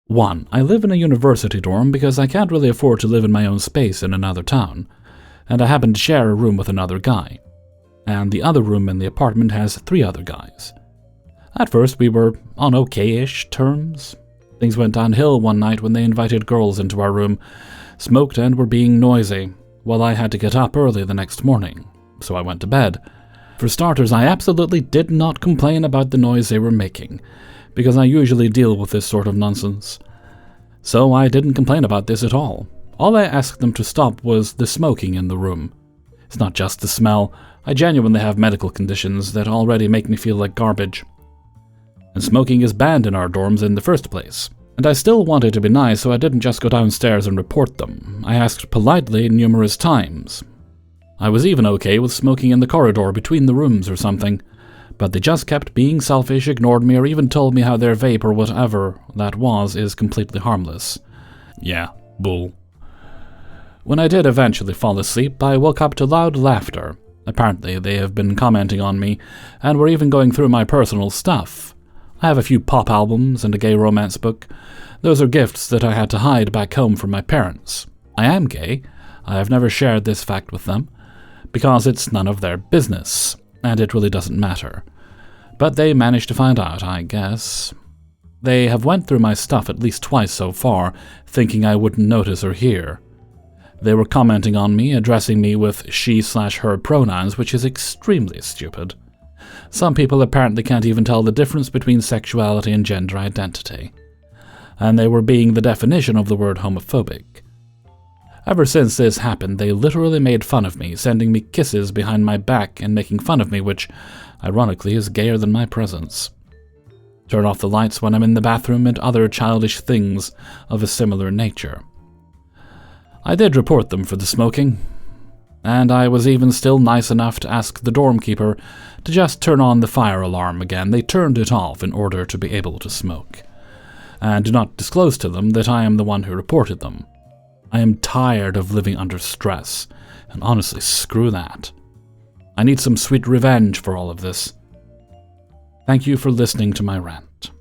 1. I live in a university dorm because I can't really afford to live in my own space in another town, and I happen to share a room with another guy. And the other room in the apartment has 3 other guys. At first, we were on okay-ish terms. Things went downhill one night when they invited girls into our room, smoked and were being noisy, while I had to get up early the next morning, so I went to bed. For starters, I absolutely did not complain about the noise they were making, because I usually deal with this sort of nonsense. So I didn't complain about this at all. All I asked them to stop was the smoking in the room. It's not just the smell. I genuinely have medical conditions that already make me feel like garbage. And smoking is banned in our dorms in the first place. And I still wanted to be nice, so I didn't just go downstairs and report them. I asked politely numerous times. I was even okay with smoking in the corridor between the rooms or something, but they just kept being selfish, ignored me, or even told me how their vape or whatever that was is completely harmless. Yeah, bull. When I did eventually fall asleep, I woke up to loud laughter. Apparently, they have been commenting on me, and were even going through my personal stuff. I have a few pop albums and a gay romance book. Those are gifts that I had to hide back home from my parents. I am gay. I have never shared this fact with them, because it's none of their business, and it really doesn't matter. But they managed to find out, I guess. They have went through my stuff at least twice so far, thinking I wouldn't notice or hear. They were commenting on me, addressing me with she/her pronouns, which is extremely stupid. Some people apparently can't even tell the difference between sexuality and gender identity. And they were being the definition of the word homophobic. Ever since this happened, they literally made fun of me, sending me kisses behind my back and making fun of me, which, ironically, is gayer than my presence. Turn off the lights when I'm in the bathroom and other childish things of a similar nature. I did report them for the smoking, and I was even still nice enough to ask the dorm keeper to just turn on the fire alarm again. They turned it off in order to be able to smoke, and do not disclose to them that I am the one who reported them. I am tired of living under stress, and honestly, screw that. I need some sweet revenge for all of this. Thank you for listening to my rant.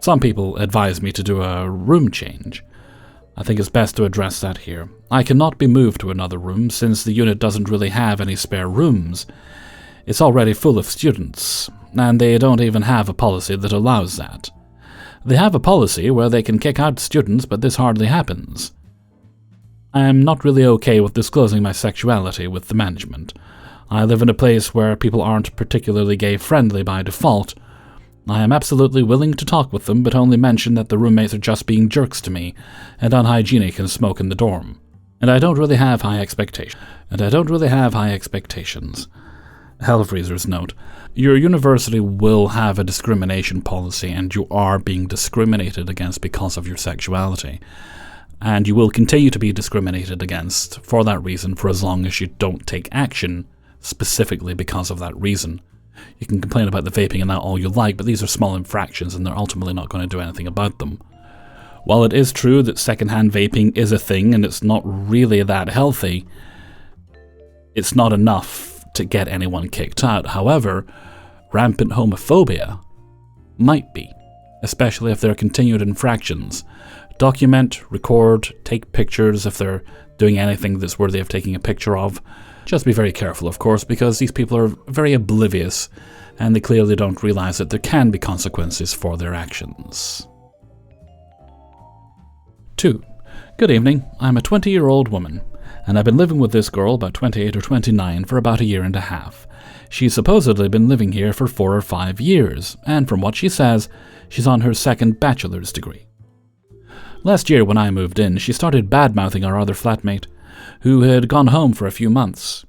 Some people advise me to do a room change. I think it's best to address that here. I cannot be moved to another room since the unit doesn't really have any spare rooms. It's already full of students, and they don't even have a policy that allows that. They have a policy where they can kick out students, but this hardly happens. I am not really okay with disclosing my sexuality with the management. I live in a place where people aren't particularly gay-friendly by default. I am absolutely willing to talk with them, but only mention that the roommates are just being jerks to me, and unhygienic and smoke in the dorm. And I don't really have high expectations. Hellfreezer's note. Your university will have a discrimination policy, and you are being discriminated against because of your sexuality. And you will continue to be discriminated against for that reason for as long as you don't take action specifically because of that reason. You can complain about the vaping and that all you like, but these are small infractions and they're ultimately not going to do anything about them. While it is true that secondhand vaping is a thing and it's not really that healthy, it's not enough to get anyone kicked out. However, rampant homophobia might be, especially if there are continued infractions. Document, record, take pictures if they're doing anything that's worthy of taking a picture of. Just be very careful, of course, because these people are very oblivious and they clearly don't realize that there can be consequences for their actions. 2. Good evening. I'm a 20-year-old woman, and I've been living with this girl, about 28 or 29, for about a year and a half. She's supposedly been living here for 4 or 5 years, and from what she says, she's on her 2nd bachelor's degree. Last year when I moved in, she started bad-mouthing our other flatmate, who had gone home for a few months.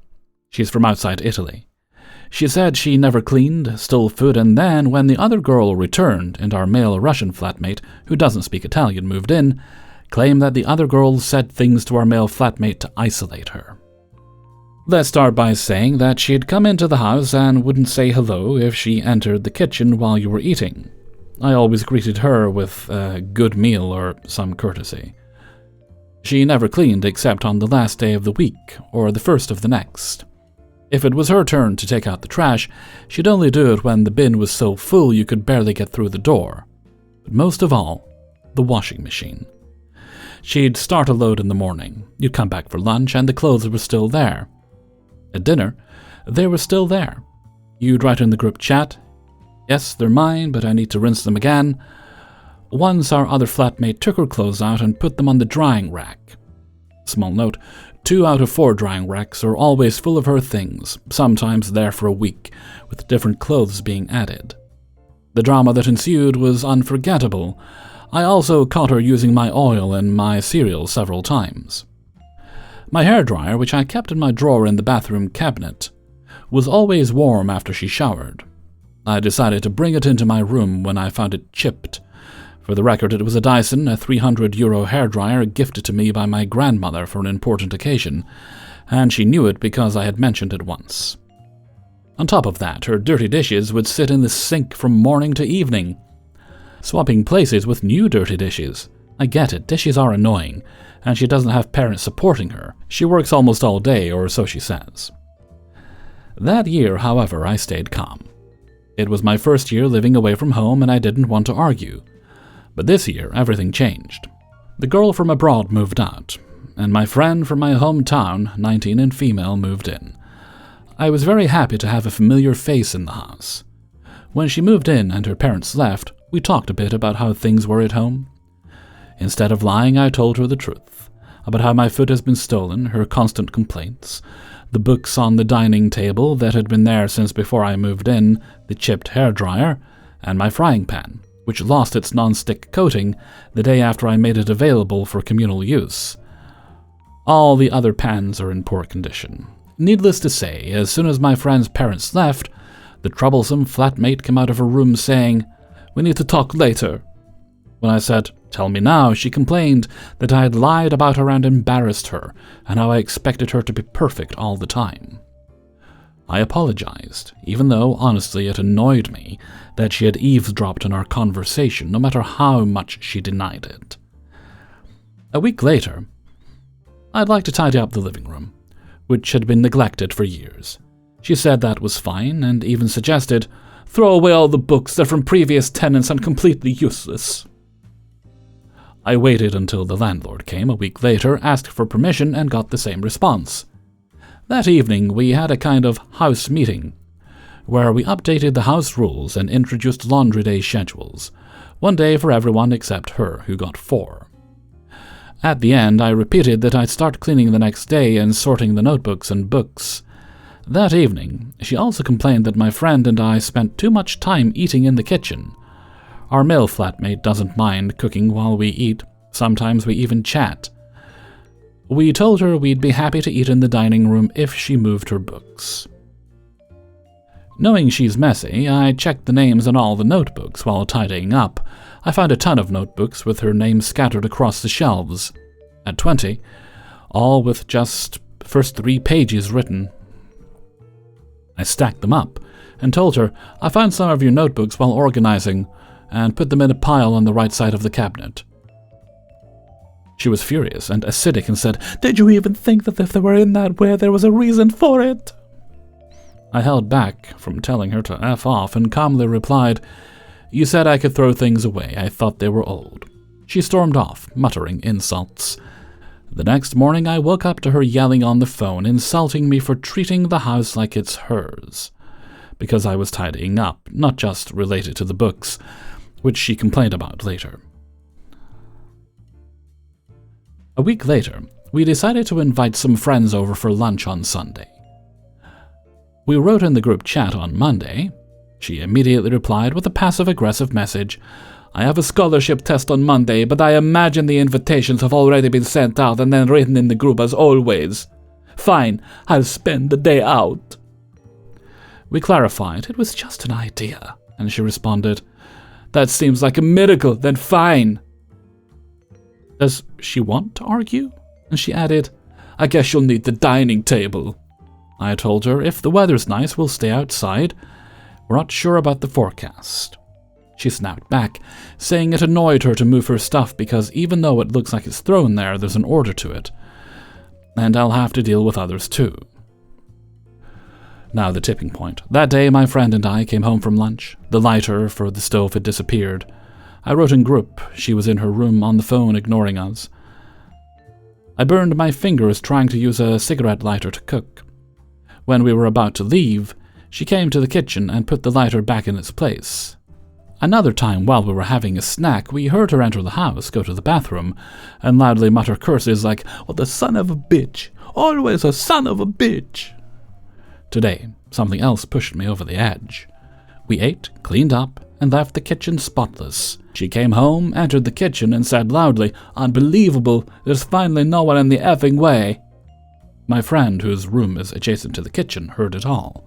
She's from outside Italy. She said she never cleaned, stole food, and then, when the other girl returned and our male Russian flatmate, who doesn't speak Italian, moved in, claimed that the other girl said things to our male flatmate to isolate her. Let's start by saying that she'd come into the house and wouldn't say hello if she entered the kitchen while you were eating. I always greeted her with a good meal or some courtesy. She never cleaned except on the last day of the week or the first of the next. If it was her turn to take out the trash, she'd only do it when the bin was so full you could barely get through the door. But most of all, the washing machine. She'd start a load in the morning, you'd come back for lunch, and the clothes were still there. At dinner, they were still there. You'd write in the group chat, "Yes, they're mine, but I need to rinse them again." Once our other flatmate took her clothes out and put them on the drying rack. Small note, 2 out of 4 drying racks are always full of her things, sometimes there for a week, with different clothes being added. The drama that ensued was unforgettable. I also caught her using my oil in my cereal several times. My hairdryer, which I kept in my drawer in the bathroom cabinet, was always warm after she showered. I decided to bring it into my room when I found it chipped. For the record, it was a Dyson, a €300 hairdryer gifted to me by my grandmother for an important occasion, and she knew it because I had mentioned it once. On top of that, her dirty dishes would sit in the sink from morning to evening, swapping places with new dirty dishes. I get it, dishes are annoying, and she doesn't have parents supporting her. She works almost all day, or so she says. That year, however, I stayed calm. It was my first year living away from home, and I didn't want to argue. But this year, everything changed. The girl from abroad moved out, and my friend from my hometown, 19 and female, moved in. I was very happy to have a familiar face in the house. When she moved in and her parents left, we talked a bit about how things were at home. Instead of lying, I told her the truth, about how my food has been stolen, her constant complaints, the books on the dining table that had been there since before I moved in, the chipped hairdryer, and my frying pan, which lost its non-stick coating the day after I made it available for communal use. All the other pans are in poor condition. Needless to say, as soon as my friend's parents left, the troublesome flatmate came out of her room saying, "We need to talk later." When I said, "Tell me now," she complained that I had lied about her and embarrassed her, and how I expected her to be perfect all the time. I apologized, even though, honestly, it annoyed me that she had eavesdropped on our conversation, no matter how much she denied it. A week later, I'd like to tidy up the living room, which had been neglected for years. She said that was fine, and even suggested, "Throw away all the books, they're from previous tenants and completely useless." I waited until the landlord came a week later, asked for permission, and got the same response. That evening, we had a kind of house meeting, where we updated the house rules and introduced laundry day schedules, one day for everyone except her, who got 4. At the end, I repeated that I'd start cleaning the next day and sorting the notebooks and books. That evening, she also complained that my friend and I spent too much time eating in the kitchen. Our male flatmate doesn't mind cooking while we eat. Sometimes we even chat. We told her we'd be happy to eat in the dining room if she moved her books. Knowing she's messy, I checked the names on all the notebooks while tidying up. I found a ton of notebooks with her name scattered across the shelves. At 20, all with just the first 3 pages written. I stacked them up and told her I found some of your notebooks while organizing and put them in a pile on the right side of the cabinet. She was furious and acidic and said, "Did you even think that if they were in that way, there was a reason for it?" I held back from telling her to F off and calmly replied, "You said I could throw things away. I thought they were old." She stormed off, muttering insults. The next morning, I woke up to her yelling on the phone, insulting me for treating the house like it's hers, because I was tidying up, not just related to the books, which she complained about later. A week later, we decided to invite some friends over for lunch on Sunday. We wrote in the group chat on Monday. She immediately replied with a passive-aggressive message, "I have a scholarship test on Monday, but I imagine the invitations have already been sent out and then written in the group as always. Fine, I'll spend the day out." We clarified it was just an idea, and she responded, "That seems like a miracle, then fine." Does she want to argue? And she added, "I guess you'll need the dining table." I told her if the weather's nice, we'll stay outside. We're not sure about the forecast. She snapped back, saying it annoyed her to move her stuff because even though it looks like it's thrown there, there's an order to it. And I'll have to deal with others too. Now the tipping point. That day, my friend and I came home from lunch. The lighter for the stove had disappeared. I wrote in group. She was in her room on the phone ignoring us. I burned my fingers trying to use a cigarette lighter to cook. When we were about to leave, she came to the kitchen and put the lighter back in its place. Another time, while we were having a snack, we heard her enter the house, go to the bathroom, and loudly mutter curses like, "Oh, the son of a bitch! Always a son of a bitch!" Today, something else pushed me over the edge. We ate, cleaned up, and left the kitchen spotless. She came home, entered the kitchen, and said loudly, "Unbelievable! There's finally no one in the effing way!" My friend, whose room is adjacent to the kitchen, heard it all.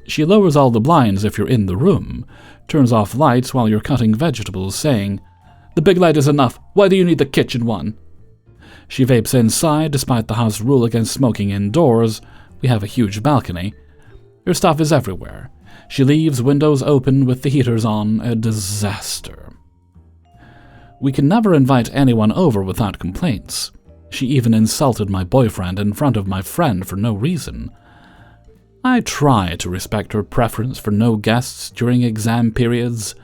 She lowers all the blinds if you're in the room, turns off lights while you're cutting vegetables, saying, "The big light is enough. Why do you need the kitchen one?" She vapes inside, despite the house rule against smoking indoors. We have a huge balcony. Her stuff is everywhere. She leaves windows open with the heaters on. A disaster. We can never invite anyone over without complaints. She even insulted my boyfriend in front of my friend for no reason. I try to respect her preference for no guests during exam periods,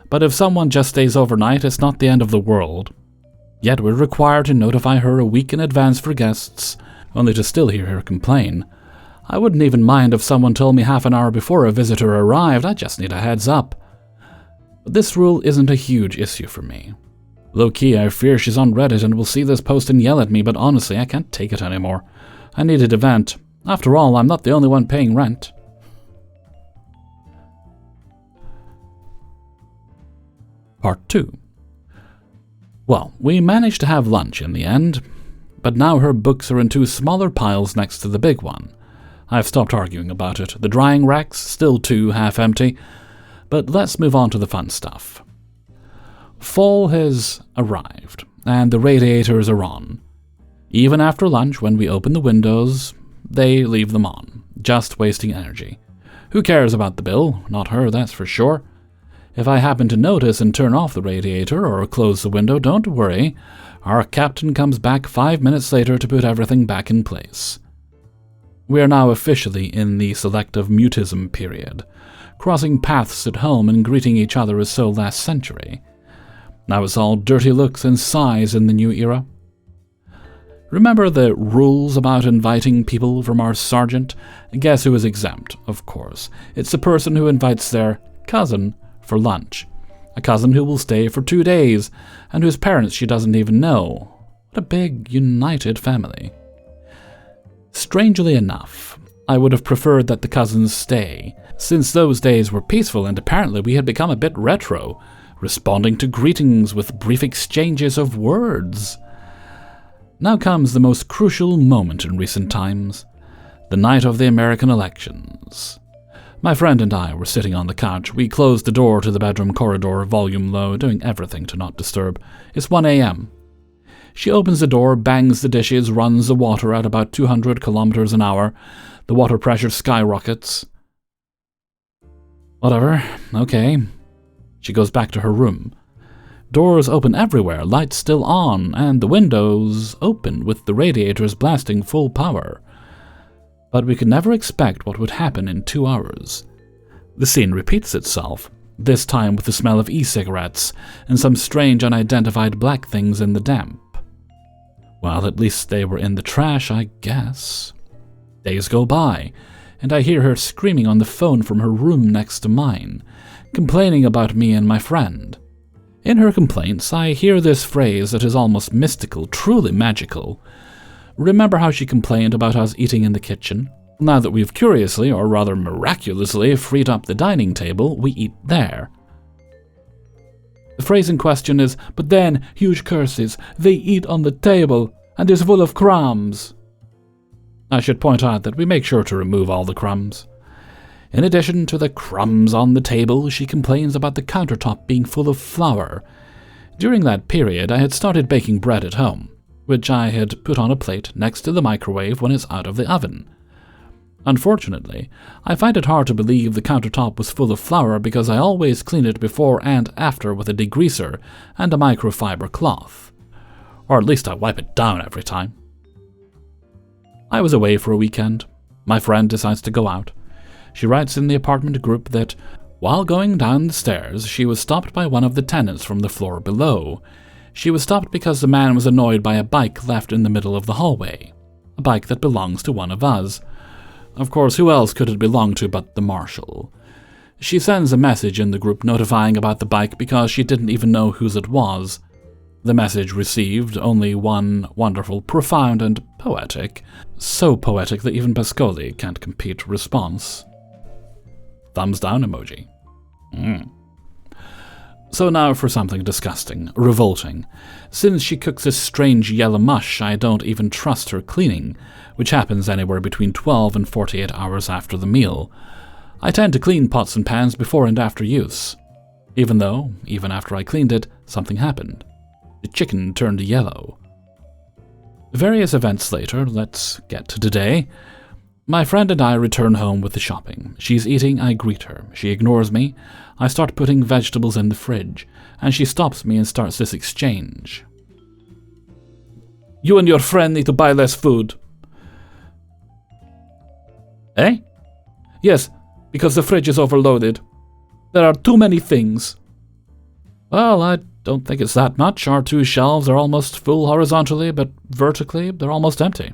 but if someone just stays overnight, it's not the end of the world. Yet we're required to notify her a week in advance for guests, only to still hear her complain. I wouldn't even mind if someone told me half an hour before a visitor arrived. I just need a heads up. But this rule isn't a huge issue for me. Low-key, I fear she's on Reddit and will see this post and yell at me, but honestly, I can't take it anymore. I needed a vent. After all, I'm not the only one paying rent. Part 2. Well, we managed to have lunch in the end, but now her books are in 2 smaller piles next to the big one. I've stopped arguing about it. The drying racks, still 2 half empty, but let's move on to the fun stuff. Fall has arrived, and the radiators are on. Even after lunch, when we open the windows, they leave them on, just wasting energy. Who cares about the bill? Not her, that's for sure. If I happen to notice and turn off the radiator or close the window, don't worry. Our captain comes back 5 minutes later to put everything back in place. We are now officially in the selective mutism period. Crossing paths at home and greeting each other is so last century. Now it's all dirty looks and sighs in the new era. Remember the rules about inviting people from our sergeant? Guess who is exempt, of course. It's the person who invites their cousin for lunch. A cousin who will stay for 2 days, and whose parents she doesn't even know. What a big, united family. Strangely enough, I would have preferred that the cousins stay, since those days were peaceful and apparently we had become a bit retro, responding to greetings with brief exchanges of words. Now comes the most crucial moment in recent times, the night of the American elections. My friend and I were sitting on the couch. We closed the door to the bedroom corridor, volume low, doing everything to not disturb. It's 1 a.m. She opens the door, bangs the dishes, runs the water at about 200 kilometers an hour. The water pressure skyrockets. Whatever, okay. She goes back to her room. Doors open everywhere, lights still on, and the windows open with the radiators blasting full power. But we could never expect what would happen in 2 hours. The scene repeats itself, this time with the smell of e-cigarettes and some strange unidentified black things in the damp. Well, at least they were in the trash, I guess. Days go by, and I hear her screaming on the phone from her room next to mine, complaining about me and my friend. In her complaints, I hear this phrase that is almost mystical, truly magical. Remember how she complained about us eating in the kitchen? Now that we've curiously, or rather miraculously, freed up the dining table, we eat there. The phrase in question is, "But then, huge curses, they eat on the table, and it's full of crumbs." I should point out that we make sure to remove all the crumbs. In addition to the crumbs on the table, she complains about the countertop being full of flour. During that period, I had started baking bread at home, which I had put on a plate next to the microwave when it's out of the oven. Unfortunately, I find it hard to believe the countertop was full of flour because I always clean it before and after with a degreaser and a microfiber cloth. Or at least I wipe it down every time. I was away for a weekend. My friend decides to go out. She writes in the apartment group that While going down the stairs, she was stopped by one of the tenants from the floor below. She was stopped because the man was annoyed by a bike left in the middle of the hallway. A bike that belongs to one of us. Of course, who else could it belong to but the marshal? She sends a message in the group notifying about the bike because she didn't even know whose it was. The message received only one wonderful, profound, and poetic, so poetic that even Pascoli can't compete, response. Thumbs down emoji. So now for something disgusting, revolting. Since she cooks this strange yellow mush, I don't even trust her cleaning, which happens anywhere between 12 and 48 hours after the meal. I tend to clean pots and pans before and after use. Even though, even after I cleaned it, something happened. The chicken turned yellow. Various events later, let's get to today. My friend and I return home with the shopping. She's eating, I greet her. She ignores me. I start putting vegetables in the fridge, and she stops me and starts this exchange. You and your friend need to buy less food. Eh? Yes, because the fridge is overloaded. There are too many things. Well, I don't think it's that much. Our 2 shelves are almost full horizontally, but vertically, they're almost empty.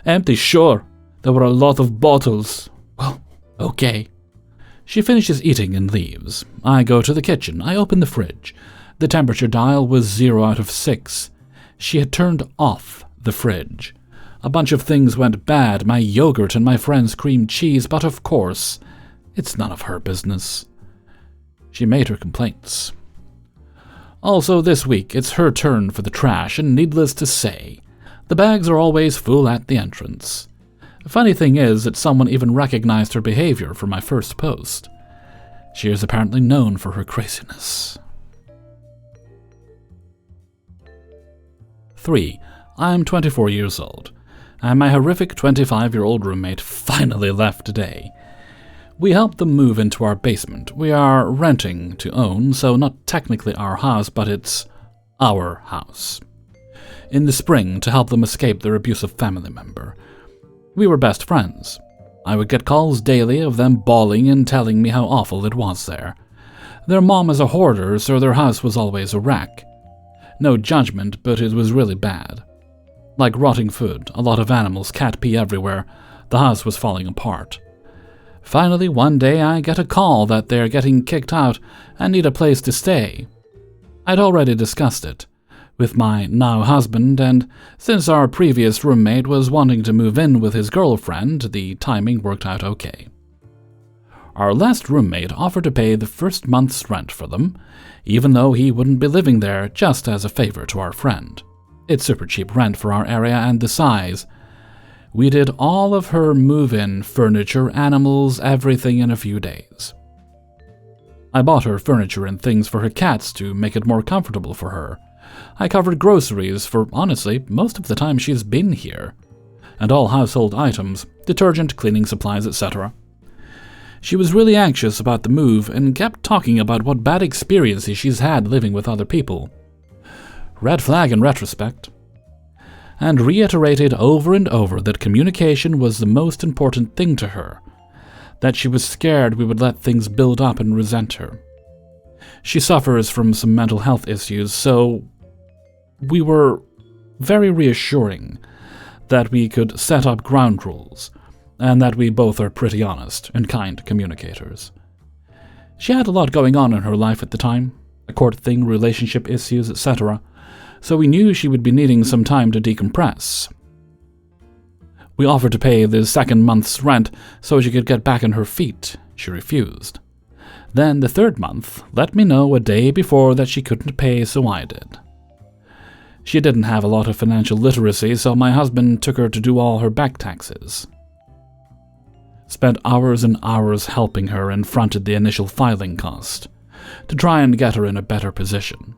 Empty, sure. There were a lot of bottles. Well, okay. She finishes eating and leaves. I go to the kitchen. I open the fridge. The temperature dial was 0 out of 6. She had turned off the fridge. A bunch of things went bad, my yogurt and my friend's cream cheese, but of course, it's none of her business. She made her complaints. Also this week, it's her turn for the trash, and needless to say, the bags are always full at the entrance. The funny thing is that someone even recognized her behavior from my first post. She is apparently known for her craziness. 3. I'm 24 years old, and my horrific 25-year-old roommate finally left today. We helped them move into our basement. We are renting to own, so not technically our house, but it's our house. In the spring, to help them escape their abusive family member. We were best friends. I would get calls daily of them bawling and telling me how awful it was there. Their mom is a hoarder, so their house was always a wreck. No judgment, but it was really bad. Like rotting food, a lot of animals, cat pee everywhere. The house was falling apart. Finally, one day I get a call that they're getting kicked out and need a place to stay. I'd already discussed it with my now husband, and since our previous roommate was wanting to move in with his girlfriend, the timing worked out okay. Our last roommate offered to pay the first month's rent for them, even though he wouldn't be living there, just as a favor to our friend. It's super cheap rent for our area and the size. We did all of her move-in, furniture, animals, everything in a few days. I bought her furniture and things for her cats to make it more comfortable for her. I covered groceries for, honestly, most of the time she's been here, and all household items, detergent, cleaning supplies, etc. She was really anxious about the move and kept talking about what bad experiences she's had living with other people. Red flag in retrospect. And reiterated over and over that communication was the most important thing to her, that she was scared we would let things build up and resent her. She suffers from some mental health issues, so we were very reassuring that we could set up ground rules, and that we both are pretty honest and kind communicators. She had a lot going on in her life at the time, a court thing, relationship issues, etc., so we knew she would be needing some time to decompress. We offered to pay the second month's rent so she could get back on her feet. She refused. Then the third month let me know a day before that she couldn't pay, so I did. She didn't have a lot of financial literacy, so my husband took her to do all her back taxes. Spent hours and hours helping her and fronted the initial filing cost, to try and get her in a better position.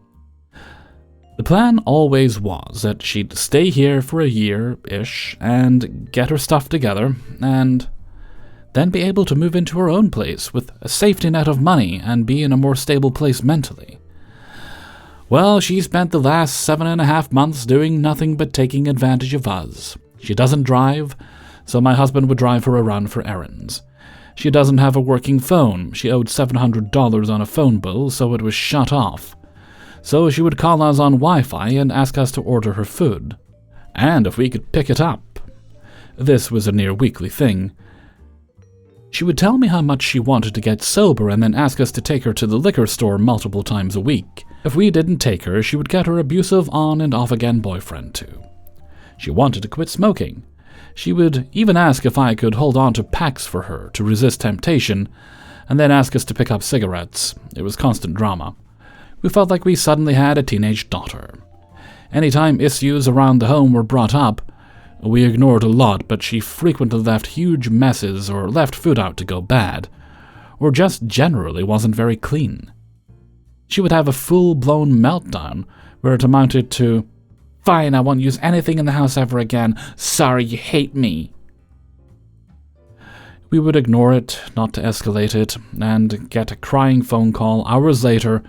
The plan always was that she'd stay here for a year-ish and get her stuff together, and then be able to move into her own place with a safety net of money and be in a more stable place mentally. Well, she spent the last 7.5 months doing nothing but taking advantage of us. She doesn't drive, so my husband would drive her around for errands. She doesn't have a working phone. She owed $700 on a phone bill, so it was shut off. So she would call us on Wi-Fi and ask us to order her food, and if we could pick it up. This was a near weekly thing. She would tell me how much she wanted to get sober and then ask us to take her to the liquor store multiple times a week. If we didn't take her, she would get her abusive on and off again boyfriend too. She wanted to quit smoking. She would even ask if I could hold on to packs for her to resist temptation, and then ask us to pick up cigarettes. It was constant drama. We felt like we suddenly had a teenage daughter. Anytime issues around the home were brought up, we ignored a lot, but she frequently left huge messes or left food out to go bad, or just generally wasn't very clean. She would have a full-blown meltdown where it amounted to, "Fine, I won't use anything in the house ever again. Sorry, you hate me." We would ignore it, not to escalate it, and get a crying phone call hours later,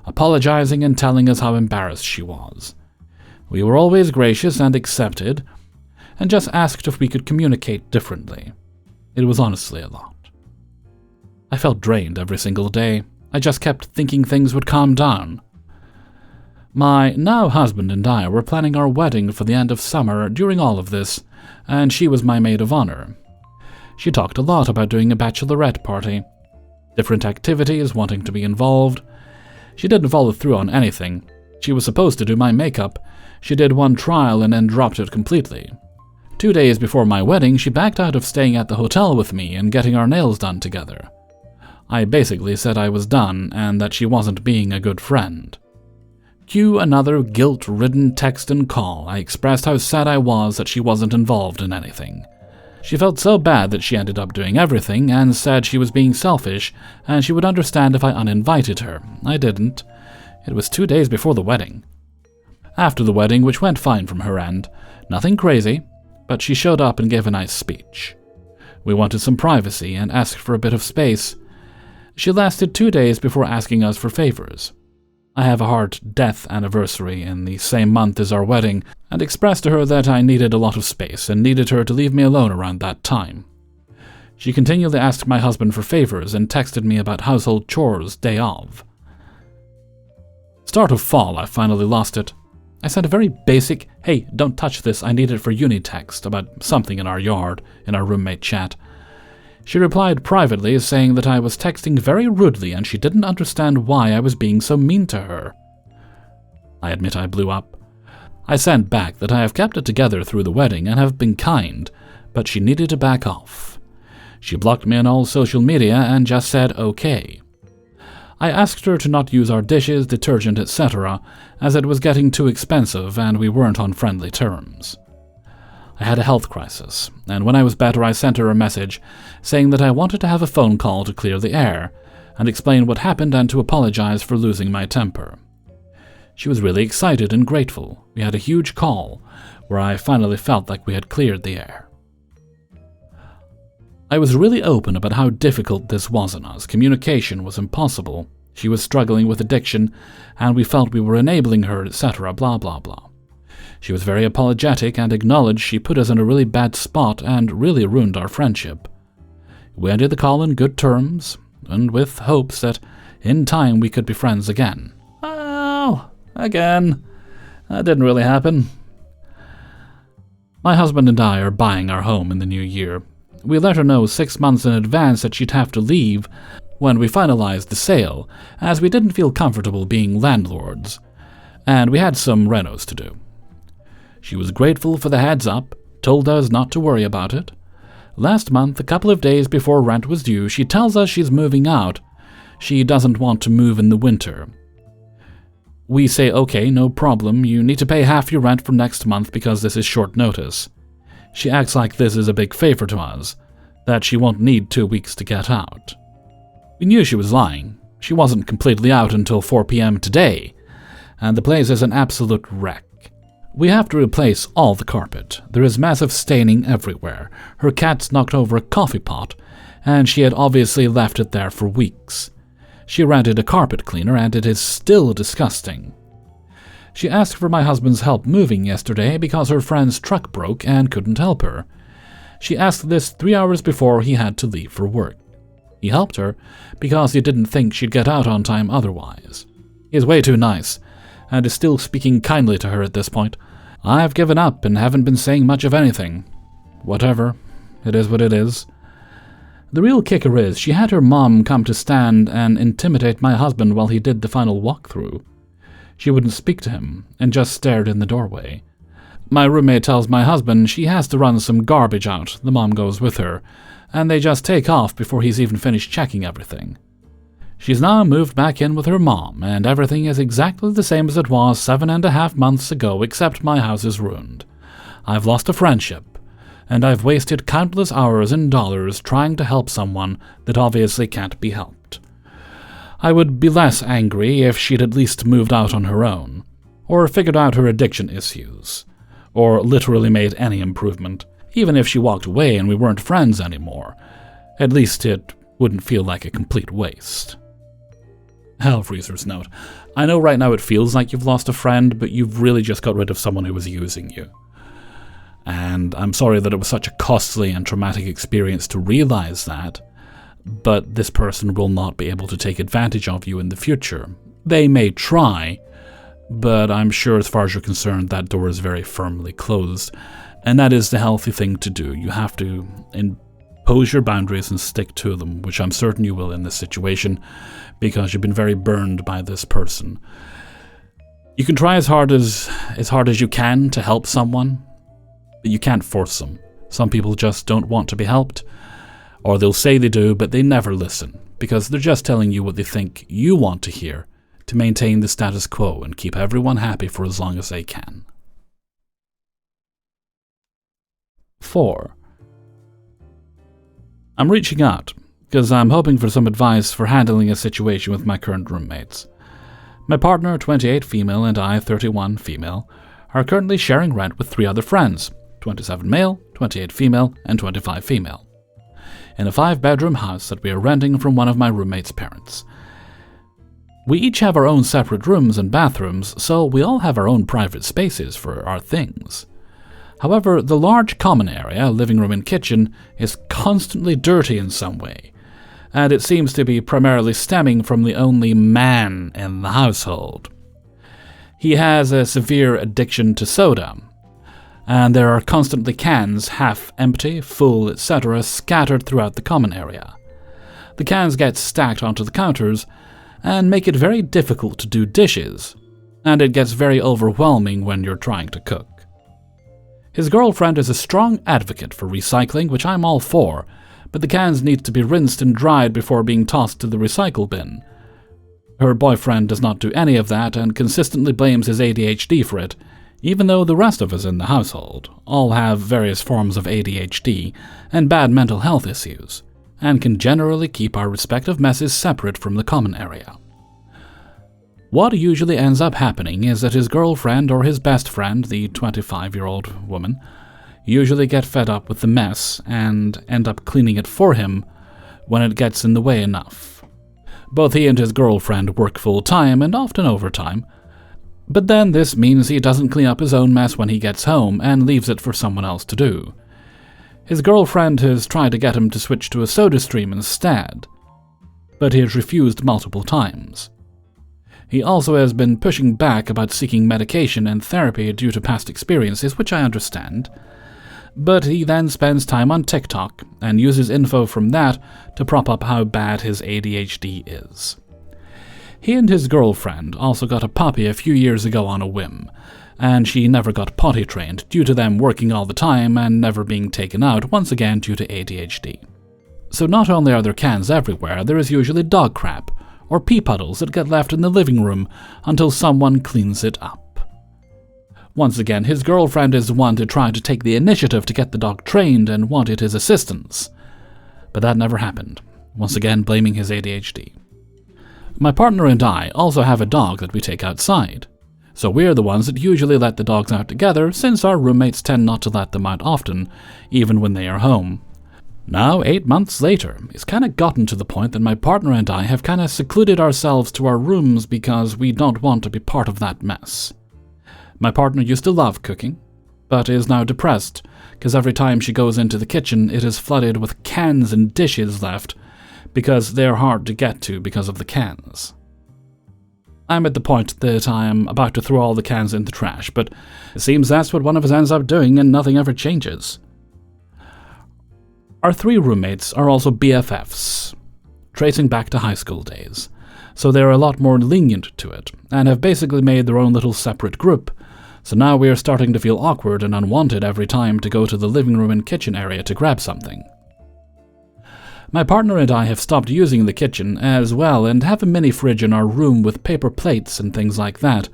apologizing and telling us how embarrassed she was. We were always gracious and accepted, and just asked if we could communicate differently. It was honestly a lot. I felt drained every single day. I just kept thinking things would calm down. My now husband and I were planning our wedding for the end of summer during all of this, and she was my maid of honor. She talked a lot about doing a bachelorette party, different activities, wanting to be involved. She didn't follow through on anything. She was supposed to do my makeup. She did one trial and then dropped it completely. 2 days before my wedding, she backed out of staying at the hotel with me and getting our nails done together. I basically said I was done and that she wasn't being a good friend. Cue another guilt-ridden text and call. I expressed how sad I was that she wasn't involved in anything. She felt so bad that she ended up doing everything and said she was being selfish and she would understand if I uninvited her. I didn't. It was 2 days before the wedding. After the wedding, which went fine from her end, nothing crazy, but she showed up and gave a nice speech. We wanted some privacy and asked for a bit of space. She lasted 2 days before asking us for favors. I have a hard death anniversary in the same month as our wedding, and expressed to her that I needed a lot of space and needed her to leave me alone around that time. She continually asked my husband for favors and texted me about household chores day of. Start of fall, I finally lost it. I sent a very basic, "Hey, don't touch this, I need it for uni" text about something in our yard, in our roommate chat. She replied privately saying that I was texting very rudely and she didn't understand why I was being so mean to her. I admit I blew up. I sent back that I have kept it together through the wedding and have been kind, but she needed to back off. She blocked me on all social media and just said okay. I asked her to not use our dishes, detergent, etc., as it was getting too expensive and we weren't on friendly terms. I had a health crisis, and when I was better I sent her a message saying that I wanted to have a phone call to clear the air, and explain what happened and to apologize for losing my temper. She was really excited and grateful. We had a huge call, where I finally felt like we had cleared the air. I was really open about how difficult this was on us. Communication was impossible. She was struggling with addiction, and we felt we were enabling her, etc., blah blah blah. She was very apologetic and acknowledged she put us in a really bad spot and really ruined our friendship. We ended the call in good terms, and with hopes that in time we could be friends again. Well, again, that didn't really happen. My husband and I are buying our home in the new year. We let her know 6 months in advance that she'd have to leave when we finalized the sale, as we didn't feel comfortable being landlords, and we had some renos to do. She was grateful for the heads up, told us not to worry about it. Last month, a couple of days before rent was due, she tells us she's moving out. She doesn't want to move in the winter. We say, okay, no problem, you need to pay half your rent for next month because this is short notice. She acts like this is a big favor to us, that she won't need 2 weeks to get out. We knew she was lying. She wasn't completely out until 4 p.m. today, and the place is an absolute wreck. We have to replace all the carpet. There is massive staining everywhere. Her cat's knocked over a coffee pot, and she had obviously left it there for weeks. She rented a carpet cleaner, and it is still disgusting. She asked for my husband's help moving yesterday because her friend's truck broke and couldn't help her. She asked this 3 hours before he had to leave for work. He helped her because he didn't think she'd get out on time otherwise. He is way too nice, and is still speaking kindly to her at this point. I've given up and haven't been saying much of anything. Whatever. It is what it is. The real kicker is, she had her mom come to stand and intimidate my husband while he did the final walkthrough. She wouldn't speak to him, and just stared in the doorway. My roommate tells my husband she has to run some garbage out, the mom goes with her, and they just take off before he's even finished checking everything. She's now moved back in with her mom, and everything is exactly the same as it was 7.5 months ago, except my house is ruined. I've lost a friendship, and I've wasted countless hours and dollars trying to help someone that obviously can't be helped. I would be less angry if she'd at least moved out on her own, or figured out her addiction issues, or literally made any improvement. Even if she walked away and we weren't friends anymore, at least it wouldn't feel like a complete waste. Hellfreezer's note. I know right now it feels like you've lost a friend, but you've really just got rid of someone who was using you. And I'm sorry that it was such a costly and traumatic experience to realize that, but this person will not be able to take advantage of you in the future. They may try, but I'm sure as far as you're concerned, that door is very firmly closed. And that is the healthy thing to do. You have to impose your boundaries and stick to them, which I'm certain you will in this situation, because you've been very burned by this person. You can try as hard as you can to help someone, but you can't force them. Some people just don't want to be helped, or they'll say they do, but they never listen, because they're just telling you what they think you want to hear to maintain the status quo and keep everyone happy for as long as they can. 4. I'm reaching out because I'm hoping for some advice for handling a situation with my current roommates. My partner, 28 female, and I, 31 female, are currently sharing rent with 3 other friends, 27 male, 28 female, and 25 female, in a 5-bedroom house that we are renting from one of my roommates' parents. We each have our own separate rooms and bathrooms, so we all have our own private spaces for our things. However, the large common area, living room and kitchen, is constantly dirty in some way, and it seems to be primarily stemming from the only man in the household. He has a severe addiction to soda, and there are constantly cans, half empty, full, etc., scattered throughout the common area. The cans get stacked onto the counters and make it very difficult to do dishes, and it gets very overwhelming when you're trying to cook. His girlfriend is a strong advocate for recycling, which I'm all for, but the cans need to be rinsed and dried before being tossed to the recycle bin. Her boyfriend does not do any of that and consistently blames his ADHD for it, even though the rest of us in the household all have various forms of ADHD and bad mental health issues, and can generally keep our respective messes separate from the common area. What usually ends up happening is that his girlfriend or his best friend, the 25-year-old woman, usually get fed up with the mess and end up cleaning it for him when it gets in the way enough. Both he and his girlfriend work full-time and often overtime, but then this means he doesn't clean up his own mess when he gets home and leaves it for someone else to do. His girlfriend has tried to get him to switch to a SodaStream instead, but he has refused multiple times. He also has been pushing back about seeking medication and therapy due to past experiences, which I understand, but he then spends time on TikTok and uses info from that to prop up how bad his ADHD is. He and his girlfriend also got a puppy a few years ago on a whim, and she never got potty trained due to them working all the time and never being taken out, once again due to ADHD. So not only are there cans everywhere, there is usually dog crap or pee puddles that get left in the living room until someone cleans it up. Once again, his girlfriend is the one to try to take the initiative to get the dog trained and wanted his assistance, but that never happened, once again blaming his ADHD. My partner and I also have a dog that we take outside, so we're the ones that usually let the dogs out together, since our roommates tend not to let them out often, even when they are home. Now, 8 months later, it's kinda gotten to the point that my partner and I have kinda secluded ourselves to our rooms because we don't want to be part of that mess. My partner used to love cooking, but is now depressed because every time she goes into the kitchen it is flooded with cans and dishes left because they're hard to get to because of the cans. I'm at the point that I am about to throw all the cans in the trash, but it seems that's what one of us ends up doing and nothing ever changes. Our 3 roommates are also BFFs, tracing back to high school days, so they're a lot more lenient to it, and have basically made their own little separate group, so now we are starting to feel awkward and unwanted every time to go to the living room and kitchen area to grab something. My partner and I have stopped using the kitchen as well and have a mini fridge in our room with paper plates and things like that.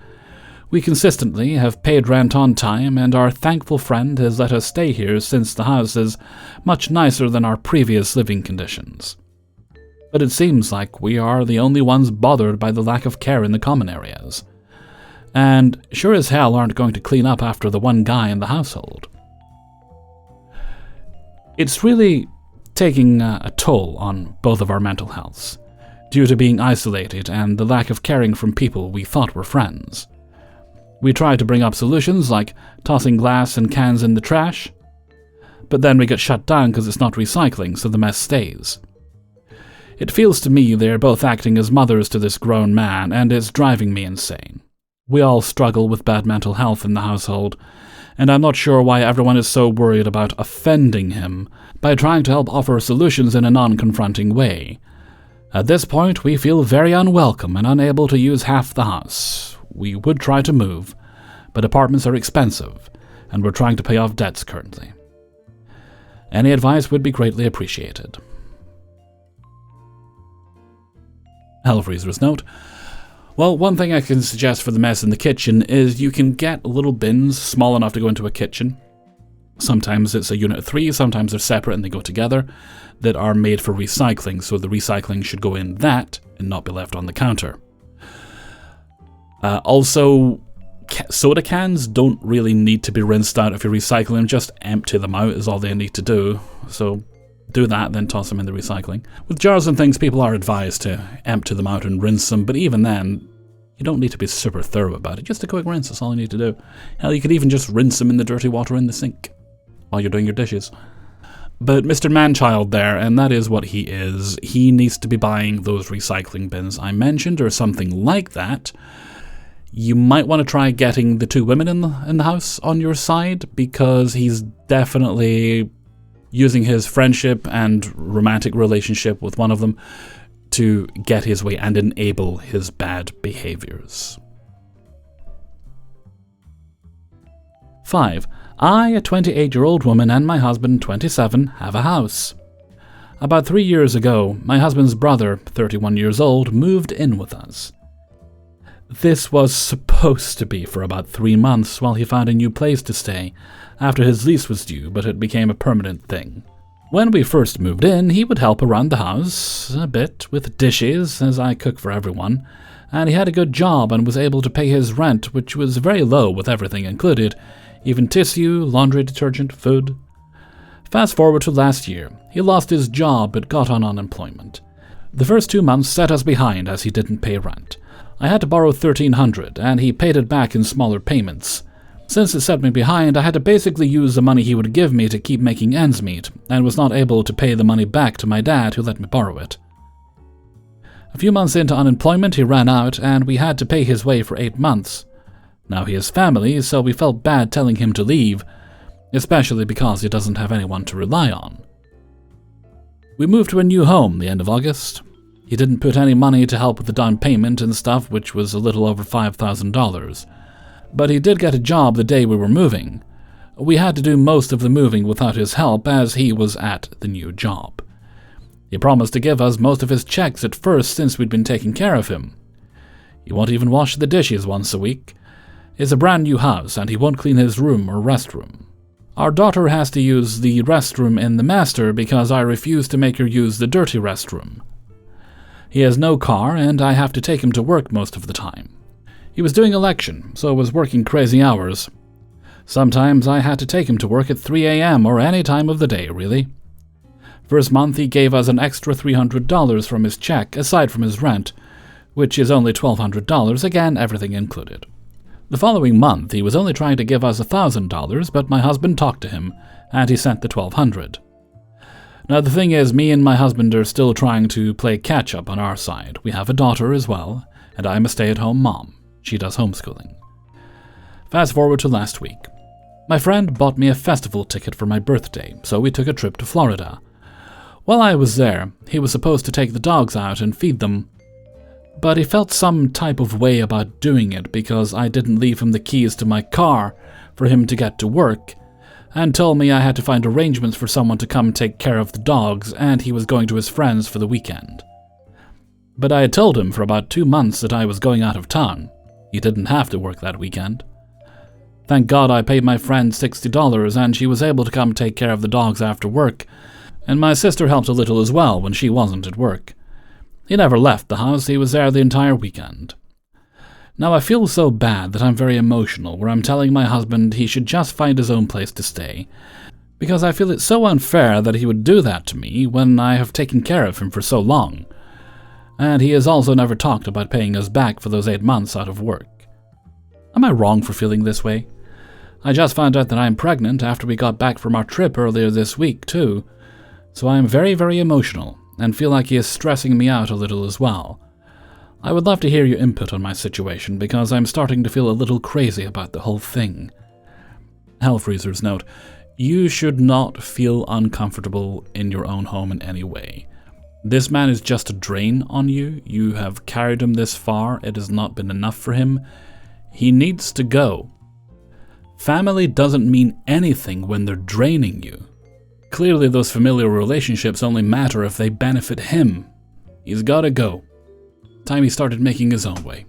We consistently have paid rent on time, and our thankful friend has let us stay here since the house is much nicer than our previous living conditions. But it seems like we are the only ones bothered by the lack of care in the common areas, and sure as hell aren't going to clean up after the one guy in the household. It's really taking a toll on both of our mental healths, due to being isolated and the lack of caring from people we thought were friends. We try to bring up solutions like tossing glass and cans in the trash, but then we get shut down because it's not recycling, so the mess stays. It feels to me they're both acting as mothers to this grown man, and it's driving me insane. We all struggle with bad mental health in the household, and I'm not sure why everyone is so worried about offending him by trying to help offer solutions in a non-confronting way. At this point, we feel very unwelcome and unable to use half the house. We would try to move, but apartments are expensive, and we're trying to pay off debts currently. Any advice would be greatly appreciated. Hellfreezer's note. Well, one thing I can suggest for the mess in the kitchen is you can get little bins small enough to go into a kitchen. Sometimes it's a unit of 3, sometimes they're separate and they go together, that are made for recycling, so the recycling should go in that and not be left on the counter. Also, soda cans don't really need to be rinsed out if you're recycling them, just empty them out is all they need to do. So do that, then toss them in the recycling. With jars and things, people are advised to empty them out and rinse them, but even then, you don't need to be super thorough about it. Just a quick rinse, that's all you need to do. Hell, you could even just rinse them in the dirty water in the sink while you're doing your dishes. But Mr. Manchild there, and that is what he is, he needs to be buying those recycling bins I mentioned, or something like that. You might want to try getting the 2 women in the house on your side, because he's definitely using his friendship and romantic relationship with one of them to get his way and enable his bad behaviors. 5. I, a 28-year-old woman, and my husband, 27, have a house. About 3 years ago, my husband's brother, 31 years old, moved in with us. This was supposed to be for about 3 months while he found a new place to stay after his lease was due, but it became a permanent thing. When we first moved in, he would help around the house a bit with dishes, as I cook for everyone, and he had a good job and was able to pay his rent, which was very low with everything included, even tissue, laundry detergent, food. Fast forward to last year, he lost his job but got on unemployment. The first 2 months set us behind as he didn't pay rent. I had to borrow $1,300, and he paid it back in smaller payments. Since it set me behind, I had to basically use the money he would give me to keep making ends meet, and was not able to pay the money back to my dad, who let me borrow it. A few months into unemployment, he ran out, and we had to pay his way for 8 months. Now he has family, so we felt bad telling him to leave, especially because he doesn't have anyone to rely on. We moved to a new home the end of August. He didn't put any money to help with the down payment and stuff, which was a little over $5,000. But he did get a job the day we were moving. We had to do most of the moving without his help, as he was at the new job. He promised to give us most of his checks at first since we'd been taking care of him. He won't even wash the dishes once a week. It's a brand new house, and he won't clean his room or restroom. Our daughter has to use the restroom in the master because I refuse to make her use the dirty restroom. He has no car, and I have to take him to work most of the time. He was doing election, so was working crazy hours. Sometimes I had to take him to work at 3 a.m. or any time of the day, really. First month he gave us an extra $300 from his check, aside from his rent, which is only $1,200, again, everything included. The following month he was only trying to give us $1,000, but my husband talked to him, and he sent the $1,200. Now, the thing is, me and my husband are still trying to play catch-up on our side. We have a daughter as well, and I'm a stay-at-home mom. She does homeschooling. Fast forward to last week. My friend bought me a festival ticket for my birthday, so we took a trip to Florida. While I was there, he was supposed to take the dogs out and feed them, but he felt some type of way about doing it because I didn't leave him the keys to my car for him to get to work, and told me I had to find arrangements for someone to come take care of the dogs, and he was going to his friends for the weekend. But I had told him for about 2 months that I was going out of town. He didn't have to work that weekend. Thank God I paid my friend $60 and she was able to come take care of the dogs after work, and my sister helped a little as well when she wasn't at work. He never left the house, he was there the entire weekend. Now I feel so bad that I'm very emotional, where I'm telling my husband he should just find his own place to stay, because I feel it's so unfair that he would do that to me when I have taken care of him for so long. And he has also never talked about paying us back for those 8 months out of work. Am I wrong for feeling this way? I just found out that I'm pregnant after we got back from our trip earlier this week, too, so I am very, very emotional, and feel like he is stressing me out a little as well. I would love to hear your input on my situation, because I'm starting to feel a little crazy about the whole thing. Hellfreezer's note: you should not feel uncomfortable in your own home in any way. This man is just a drain on you. You have carried him this far. It has not been enough for him. He needs to go. Family doesn't mean anything when they're draining you. Clearly those familial relationships only matter if they benefit him. He's gotta go. Time he started making his own way.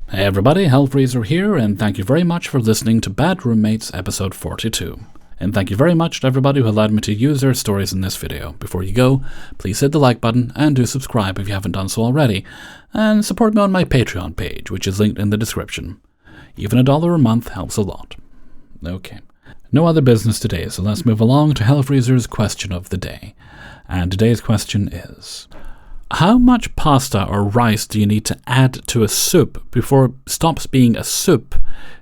Hey everybody, Hellfreezer here, and thank you very much for listening to Bad Roommates episode 42. And thank you very much to everybody who allowed me to use their stories in this video. Before you go, please hit the like button and do subscribe if you haven't done so already, and support me on my Patreon page, which is linked in the description. Even $1 a month helps a lot. Okay. No other business today, so let's move along to Hellfreezer's question of the day. And today's question is: how much pasta or rice do you need to add to a soup before it stops being a soup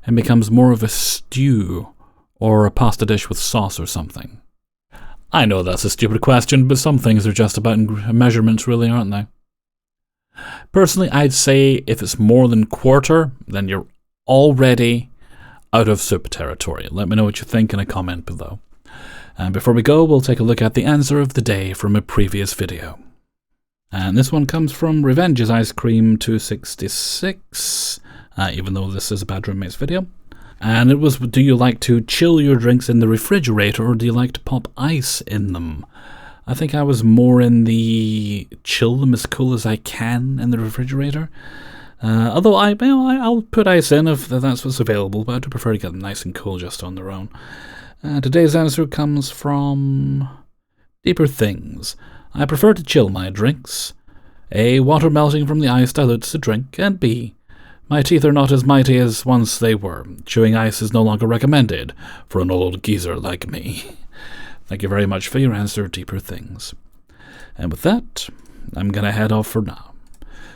and becomes more of a stew or a pasta dish with sauce or something? I know that's a stupid question, but some things are just about measurements, really, aren't they? Personally, I'd say if it's more than quarter, then you're already out of soup territory. Let me know what you think in a comment below. And before we go, we'll take a look at the answer of the day from a previous video. And this one comes from Revenge's Ice Cream 266, even though this is a Bad Roommates video. And it was, do you like to chill your drinks in the refrigerator, or do you like to pop ice in them? I think I was more in the chill them as cool as I can in the refrigerator. Although I'll put ice in if that's what's available, but I do prefer to get them nice and cool just on their own. Today's answer comes from Deeper Things. I prefer to chill my drinks. A. Water melting from the ice dilutes the drink, and B. My teeth are not as mighty as once they were. Chewing ice is no longer recommended for an old geezer like me. Thank you very much for your answer, Deeper Things. And with that, I'm gonna head off for now.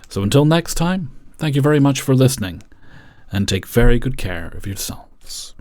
So until next time, thank you very much for listening, and take very good care of yourselves.